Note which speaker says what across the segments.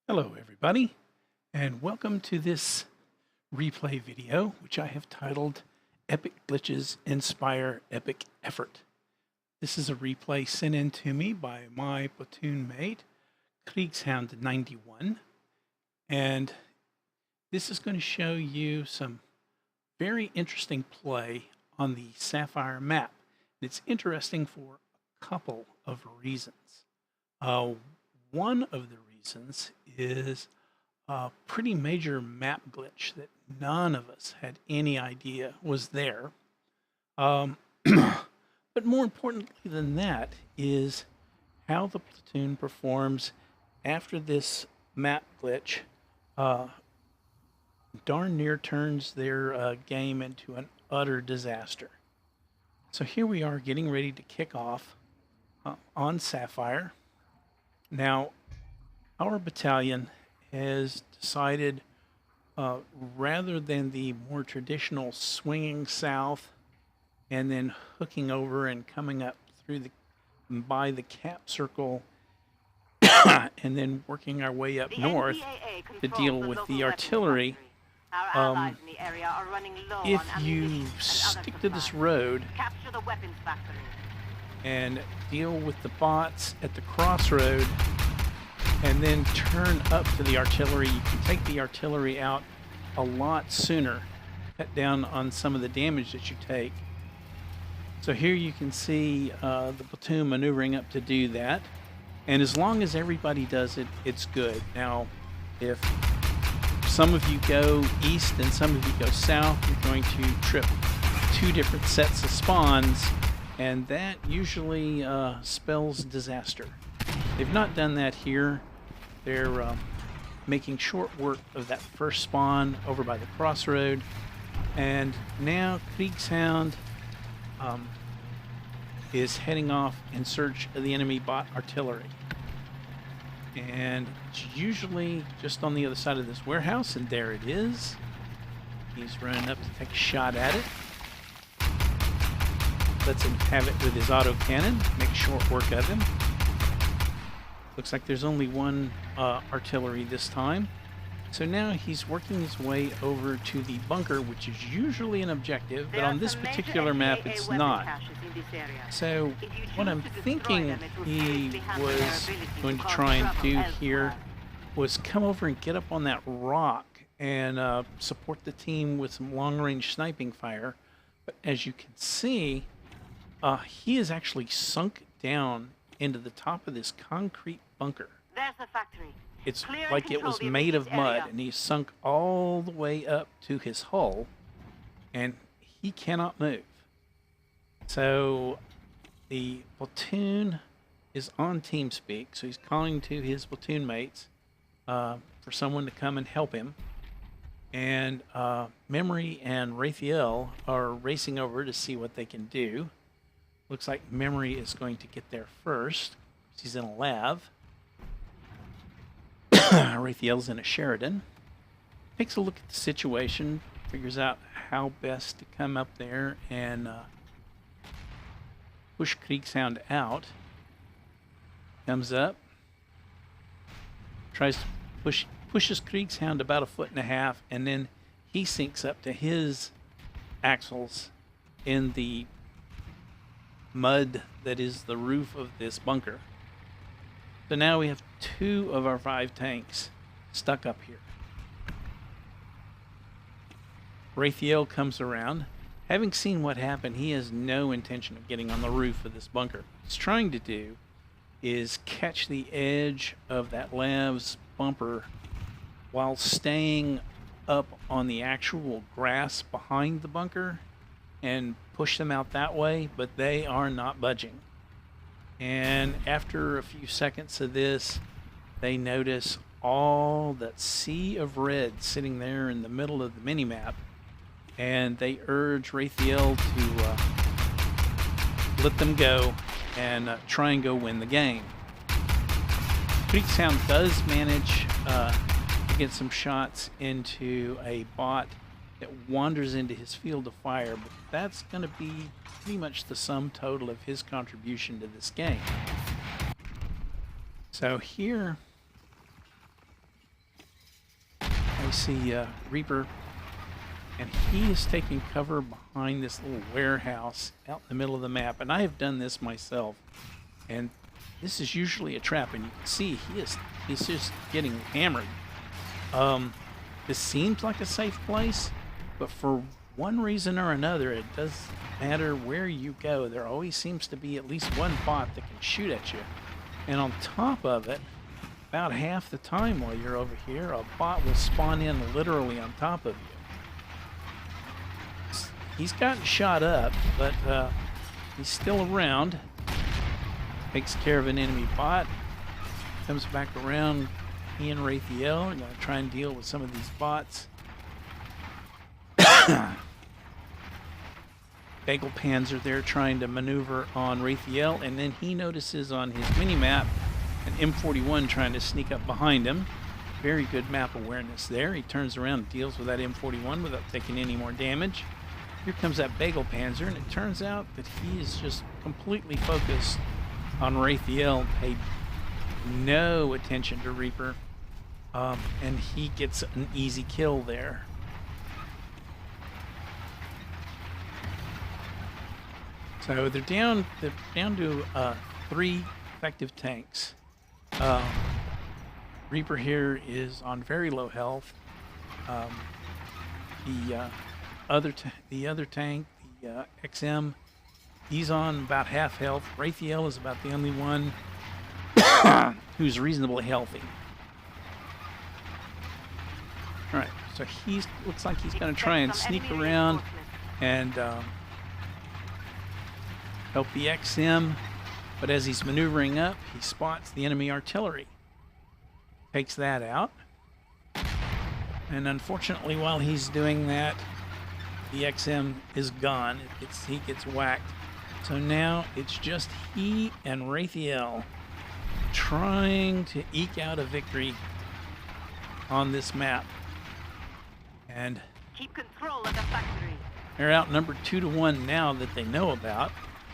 Speaker 1: Hello everybody, and welcome to this replay video, which I have titled Epic Glitches Inspire Epic Effort. This is a replay sent in to me by my platoon mate, Kriegshound 91, and this is going to show you some very interesting play on the Sapphire map. It's interesting for a couple of reasons. One of the reasons is a pretty major map glitch that none of us had any idea was there. But more importantly than that is how the platoon performs after this map glitch darn near turns their game into an utter disaster. So here we are getting ready to kick off on Sapphire. Now, our battalion has decided, rather than the more traditional swinging south and then hooking over and coming up through by the cap circle and then working our way up north to deal with the artillery, if you stick to this road and deal with the bots at the crossroad and then turn up to the artillery, you can take the artillery out a lot sooner, cut down on some of the damage that you take. So here you can see the platoon maneuvering up to do that, and as long as everybody does it, it's good. Now, if some of you go east and some of you go south, you're going to trip two different sets of spawns, and that usually spells disaster. They've not done that here. They're making short work of that first spawn over by the crossroad, and now Kriegshound is heading off in search of the enemy bot artillery. And it's usually just on the other side of this warehouse, and there it is. He's running up to take a shot at it. Lets him have it with his autocannon, make short work of him. Looks like there's only one artillery this time. So now he's working his way over to the bunker, which is usually an objective, but on this particular map it's not. So what I'm thinking he was going to try and do here was come over and get up on that rock and support the team with some long-range sniping fire. But as you can see, he is actually sunk down into the top of this concrete bunker.
Speaker 2: There's the factory.
Speaker 1: It's like it was made of mud, and he's sunk all the way up to his hull, and he cannot move. So the platoon is on TeamSpeak, so he's calling to his platoon mates for someone to come and help him. And Memory and Raphael are racing over to see what they can do. Looks like Memory is going to get there first. He's in a lav. Raphael's in a Sheridan. Takes a look at the situation, figures out how best to come up there and push Kriegshound out. Comes up. Tries to pushes Kriegshound about 1.5 feet, and then he sinks up to his axles in the mud that is the roof of this bunker. So now we have 2 of our 5 tanks stuck up here. Raphael comes around. Having seen what happened, he has no intention of getting on the roof of this bunker. What he's trying to do is catch the edge of that lav's bumper while staying up on the actual grass behind the bunker and push them out that way, but they are not budging. And after a few seconds of this, they notice all that sea of red sitting there in the middle of the mini-map, and they urge Raphael to let them go and try and go win the game. Kriegshound does manage to get some shots into a bot that wanders into his field of fire, but that's going to be pretty much the sum total of his contribution to this game. So here see Reaper, and he is taking cover behind this little warehouse out in the middle of the map. And I have done this myself, and this is usually a trap. And you can see he's just getting hammered. This seems like a safe place, but for one reason or another, it doesn't matter where you go. There always seems to be at least one bot that can shoot at you. And on top of it, about half the time while you're over here, a bot will spawn in literally on top of you. He's gotten shot up, but he's still around. Takes care of an enemy bot. Comes back around. He and Raphael are going to try and deal with some of these bots. Bagel Panzer there trying to maneuver on Raphael, and then he notices on his mini-map an M41 trying to sneak up behind him. Very good map awareness there. He turns around and deals with that M41 without taking any more damage. Here comes that Bagel Panzer, and it turns out that he is just completely focused on Raphael, paid no attention to Reaper, and he gets an easy kill there. So they're down to 3 effective tanks. Reaper here is on very low health. The other tank, the XM, he's on about half health. Raphael is about the only one who's reasonably healthy. All right, so looks like he's going to try and sneak around and help the XM, but as he's maneuvering up, he spots the enemy artillery. Takes that out. And unfortunately, while he's doing that, the XM is gone. He gets whacked. So now it's just he and Raphael trying to eke out a victory on this map. And
Speaker 2: keep control of the factory.
Speaker 1: They're outnumbered 2-1 now that they know about.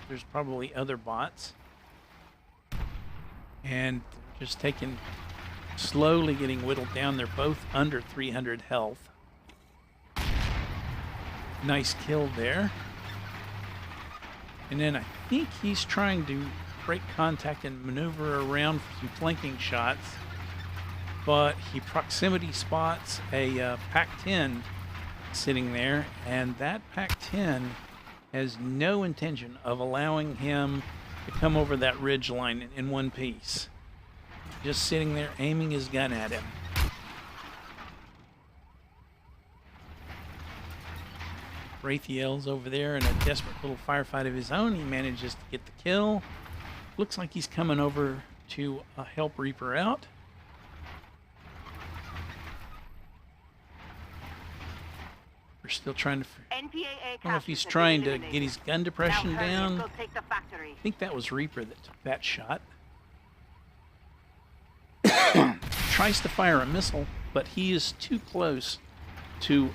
Speaker 1: There's probably other bots. And they're just slowly getting whittled down. They're both under 300 health. Nice kill there. And then I think he's trying to break contact and maneuver around for some flanking shots. But he proximity spots a PAC-10 sitting there, and that PAC-10 has no intention of allowing him to come over that ridge line in one piece. Just sitting there aiming his gun at him. Raphael's over there in a desperate little firefight of his own. He manages to get the kill. Looks like he's coming over to help Reaper out. We're still trying to... I don't know if he's trying to get his gun depression down. I think that was Reaper that took that shot. Tries to fire a missile, but he is too close to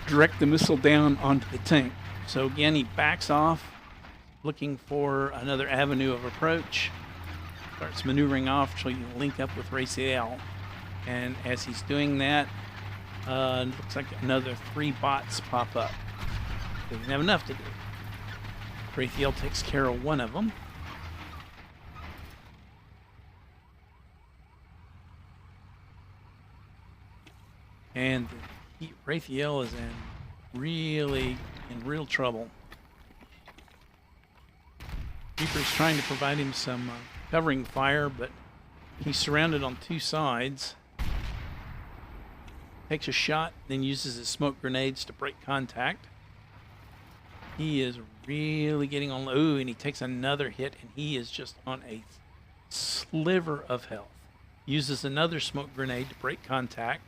Speaker 1: direct the missile down onto the tank. So again, he backs off, looking for another avenue of approach. Starts maneuvering off so you can link up with Raphael. And as he's doing that, looks like another 3 bots pop up. Doesn't have enough to do. Raphael takes care of one of them. And Raphael is in real trouble. Reaper's trying to provide him some covering fire, but he's surrounded on 2 sides. Takes a shot, then uses his smoke grenades to break contact. He is really getting on... Ooh, and he takes another hit, and he is just on a sliver of health. Uses another smoke grenade to break contact.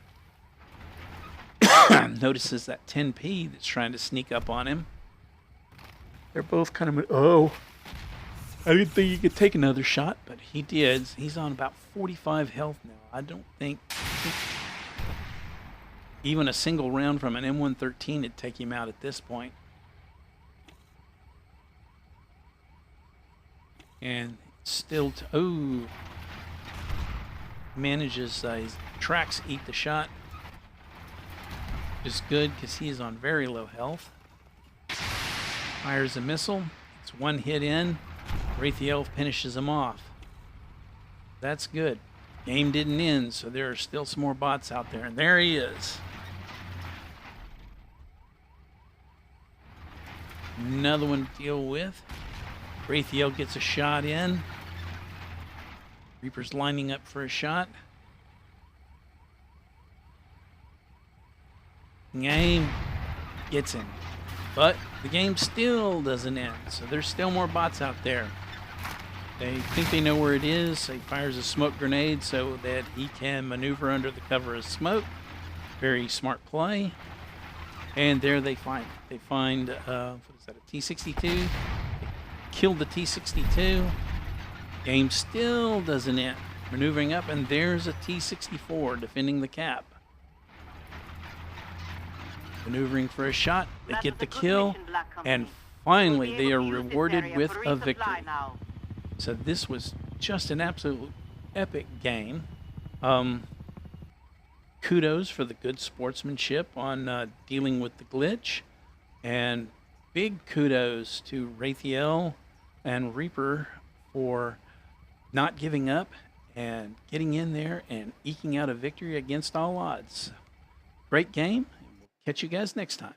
Speaker 1: Notices that 10P that's trying to sneak up on him. They're both kind of... Oh, I didn't think he could take another shot, but he did. He's on about 45 health now. I don't think... Even a single round from an M113 would take him out at this point. And still, manages his tracks eat the shot. which is good because he is on very low health. Fires a missile. It's one hit in. Raythiel finishes him off. That's good. Game didn't end, so there are still some more bots out there. And there he is. Another one to deal with. Raythiel gets a shot in. Reaper's lining up for a shot. Game gets him. But the game still doesn't end, so there's still more bots out there. They think they know where it is, so he fires a smoke grenade so that he can maneuver under the cover of smoke. Very smart play. And there they find it. They find, what is that, a T-62? They killed the T-62. Game still doesn't end. Maneuvering up, and there's a T-64 defending the cap. Maneuvering for a shot, they get the kill, and finally they are rewarded with a victory. So this was just an absolute epic game. Kudos for the good sportsmanship on dealing with the glitch, and big kudos to Raythiel and Reaper for not giving up and getting in there and eking out a victory against all odds. Great game. Catch you guys next time.